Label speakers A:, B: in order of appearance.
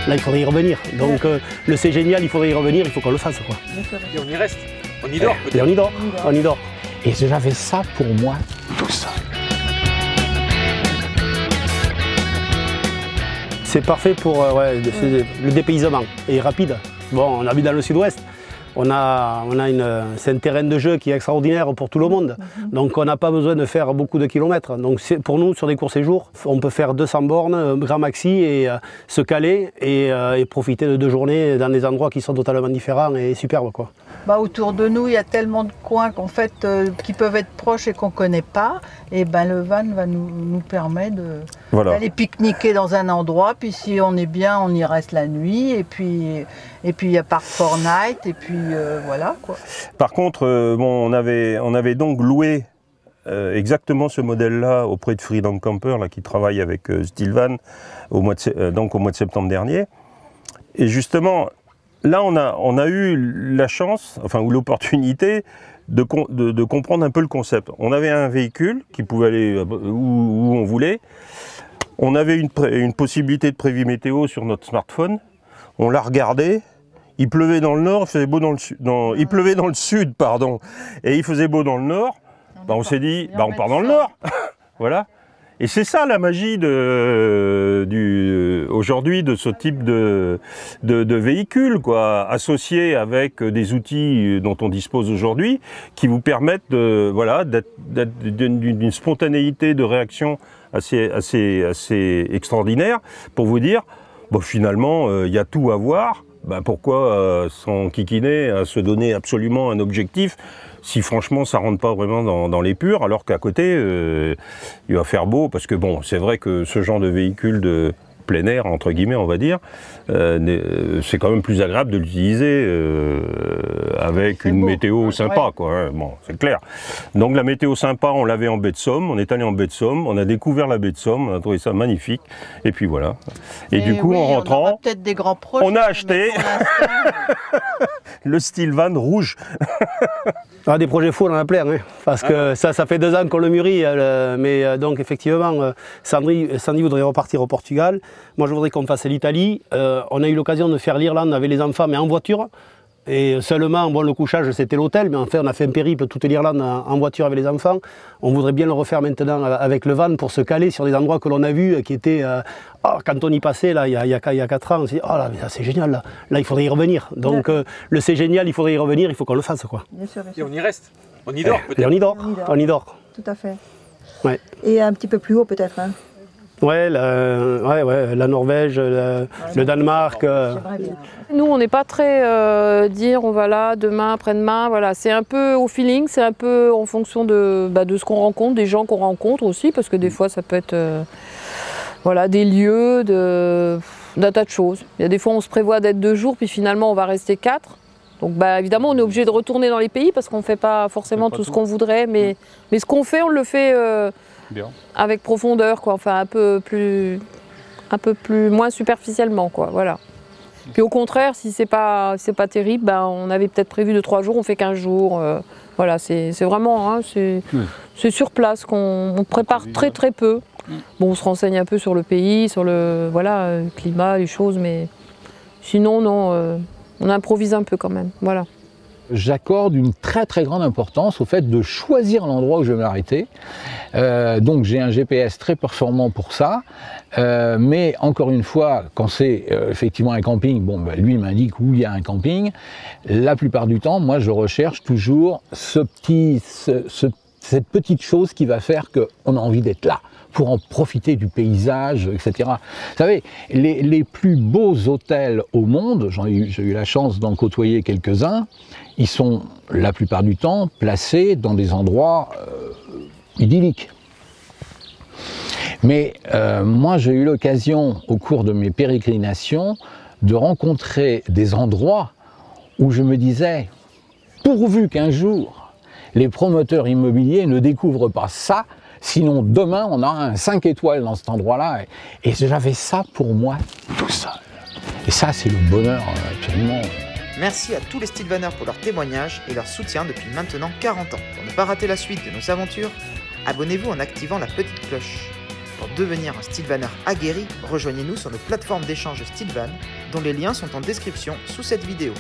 A: Là, il faudrait y revenir. Donc, le c'est génial, il faudrait y revenir, il faut qu'on le fasse, quoi.
B: Et on y reste, on y dort peut-être.
A: Et on y dort, on y dort.
C: Et j'avais ça pour moi tout seul.
A: C'est parfait pour le dépaysement et rapide. Bon, on habite dans le sud-ouest. C'est un terrain de jeu qui est extraordinaire pour tout le monde. Donc on n'a pas besoin de faire beaucoup de kilomètres. Donc pour nous, sur des courts séjours, on peut faire 200 bornes, grand maxi, et se caler et profiter de 2 journées dans des endroits qui sont totalement différents et superbes, quoi.
D: Bah, autour de nous, il y a tellement de coins qu'en fait, qui peuvent être proches et qu'on ne connaît pas. Et ben, le van va nous permettre d'aller pique-niquer dans un endroit. Puis si on est bien, on y reste la nuit. Et puis il y a Park Fortnite. Et puis voilà, quoi.
E: Par contre, bon, on avait donc loué exactement ce modèle-là auprès de Freedom Camper, là, qui travaille avec Stilvan au mois de septembre dernier. Et justement, là, on a eu la chance, enfin, ou l'opportunité de comprendre un peu le concept. On avait un véhicule qui pouvait aller où on voulait. On avait une possibilité de prévis météo sur notre smartphone. On l'a regardé. Il pleuvait dans le nord, il faisait beau dans le sud. Il pleuvait dans le sud, pardon. Et il faisait beau dans le nord. Bah, on s'est dit, bah, on part dans le nord. Voilà. Et c'est ça la magie aujourd'hui de ce type de véhicule, quoi, associé avec des outils dont on dispose aujourd'hui, qui vous permettent d'une spontanéité de réaction assez extraordinaire, pour vous dire, bon, finalement, il y a tout à voir. Ben pourquoi s'enquiquiner à se donner absolument un objectif si franchement ça rentre pas vraiment dans l'épure, alors qu'à côté il va faire beau, parce que bon, c'est vrai que ce genre de véhicule de plein air, entre guillemets, on va dire, c'est quand même plus agréable de l'utiliser avec une météo sympa, quoi, hein. Bon, c'est clair. Donc la météo sympa, on l'avait en baie de Somme, on est allé en baie de Somme, on a découvert la baie de Somme, on a trouvé ça magnifique, et puis voilà. Et du coup, en rentrant,
D: peut-être des grands projets,
E: on a acheté le Stilvan rouge.
A: Ah, des projets fous, on en a plein, hein, parce que ça fait 2 ans qu'on le mûrit, mais donc effectivement, Sandy voudrait repartir au Portugal. Moi, je voudrais qu'on fasse l'Italie. On a eu l'occasion de faire l'Irlande avec les enfants, mais en voiture. Et seulement, bon, le couchage, c'était l'hôtel, mais en fait, on a fait un périple toute l'Irlande en voiture avec les enfants. On voudrait bien le refaire maintenant avec le van pour se caler sur des endroits que l'on a vus, qui étaient... quand on y passait, là, il y a 4 ans, on s'est dit, oh là, c'est génial, là, il faudrait y revenir. Donc, le c'est génial, il faudrait y revenir, il faut qu'on le fasse, quoi.
B: Bien sûr. Et on y reste, on y dort peut-être.
A: Et on y dort.
F: Tout à fait.
A: Ouais.
F: Et un petit peu plus haut, peut-être, hein.
A: Ouais, la Norvège, le Danemark.
G: Nous, on n'est pas très dire on va là, demain, après-demain. Voilà. C'est un peu au feeling, c'est un peu en fonction de ce qu'on rencontre, des gens qu'on rencontre aussi, parce que des fois, ça peut être des lieux, d'un tas de choses. Il y a des fois, on se prévoit d'être 2 jours, puis finalement, on va rester 4. Donc évidemment, on est obligé de retourner dans les pays parce qu'on ne fait pas forcément tout ce qu'on voudrait, mais ce qu'on fait, on le fait avec profondeur, quoi. Enfin un peu plus moins superficiellement, quoi. Voilà. Puis au contraire, si c'est pas terrible, on avait peut-être prévu de 3 jours, on fait 15 jours. Voilà, c'est vraiment, hein, c'est sur place qu'on prépare très peu. Bon, on se renseigne un peu sur le pays, sur le climat, les choses, mais sinon non. On improvise un peu quand même, voilà.
C: J'accorde une très grande importance au fait de choisir l'endroit où je vais m'arrêter. Donc j'ai un GPS très performant pour ça, mais encore une fois, quand c'est effectivement un camping, lui m'indique où il y a un camping. La plupart du temps, moi je recherche toujours cette petite chose qui va faire qu'on a envie d'être là, pour en profiter du paysage, etc. Vous savez, les plus beaux hôtels au monde, j'ai eu la chance d'en côtoyer quelques-uns, ils sont la plupart du temps placés dans des endroits idylliques. Mais moi, j'ai eu l'occasion, au cours de mes pérégrinations, de rencontrer des endroits où je me disais, pourvu qu'un jour, les promoteurs immobiliers ne découvrent pas ça, sinon demain on aura un 5 étoiles dans cet endroit-là. Et j'avais ça pour moi tout seul. Et ça, c'est le bonheur absolument.
H: Merci à tous les Stilvaners pour leur témoignage et leur soutien depuis maintenant 40 ans. Pour ne pas rater la suite de nos aventures, abonnez-vous en activant la petite cloche. Pour devenir un stylvanner aguerri, rejoignez-nous sur nos plateformes d'échange Stylvan, dont les liens sont en description sous cette vidéo.